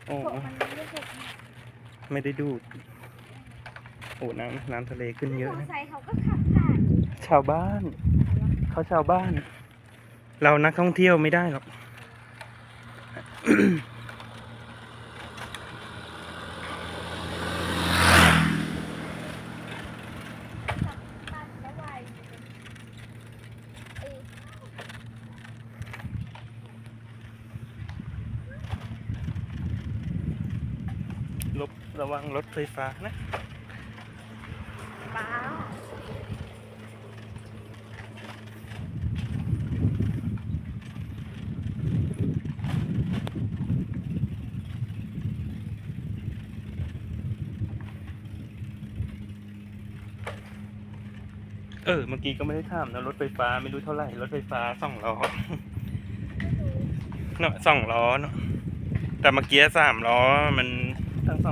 โอ้ไม่ได้ดูดโอ้น้ำทะเลขึ้นเยอะนะ เขาก็ขับผ่าน ชาวบ้านเขาชาวบ้าน เรานักท่องเที่ยวไม่ได้หรอก ระวังรถไฟฟ้านะป้าเมื่อกี้ก็ไม่ได้ถามนะรถไฟฟ้าไม่รู้เท่าไหร่รถไฟฟ้า2 ล้อเนาะ2 ล้อเนาะแต่เมื่อกี้3 ล้อมันทั้ง250